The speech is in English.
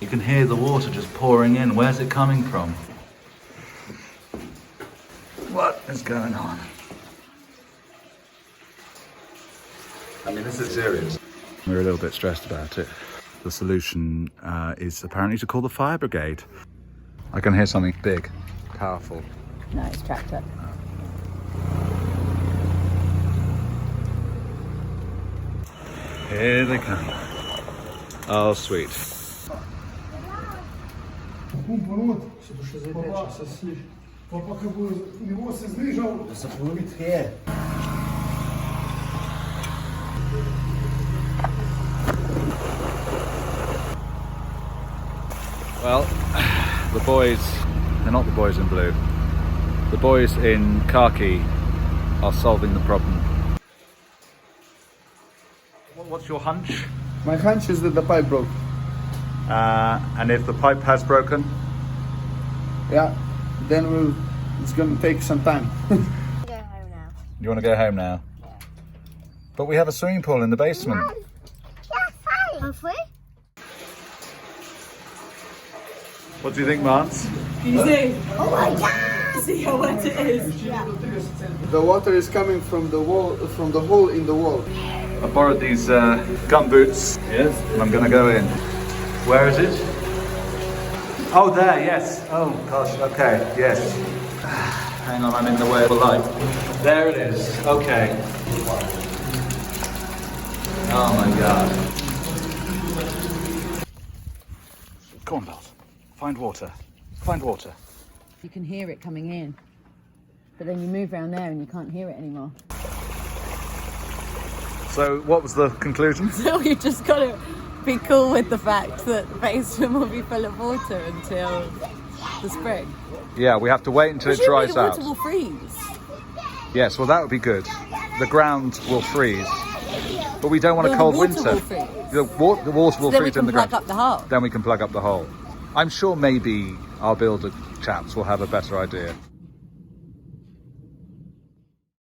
You can hear the water just pouring in. Where's it coming from? What is going on? I mean, this is serious. We're a little bit stressed about it. The solution is apparently to call the fire brigade. I can hear something big, powerful. No, it's tractor. Here they come. Oh, sweet. Well, the boys, they're not the boys in blue. The boys in khaki are solving the problem. What's your hunch? My hunch is that the pipe broke. And if the pipe has broken? Yeah, then it's gonna take some time. Go home now. You want to go home now? Yeah. But we have a swimming pool in the basement. Have we? What do you think, Mance? You see? Oh my god! See how wet it is? The water is coming from the wall, from the hole in the wall. I borrowed these gum boots. Yes. And I'm going to go in. Where is it? Oh, there, yes. Oh, gosh, okay, yes. Hang on, I'm in the way of the light. There it is, okay. Oh my god. Go on, Belt. Find water. Find water. You can hear it coming in, but then you move around there and you can't hear it anymore. So, what was the conclusion? So you just got to be cool with the fact that the basement will be full of water until the spring. Yeah, we have to wait until it dries the out. water will freeze. Yes, well, that would be good. The ground will freeze, but we don't want a cold the water winter. Will freeze. The water will So then we freeze in can the plug ground. up the hole. Then we can plug up the hole. I'm sure maybe our builder chaps will have a better idea.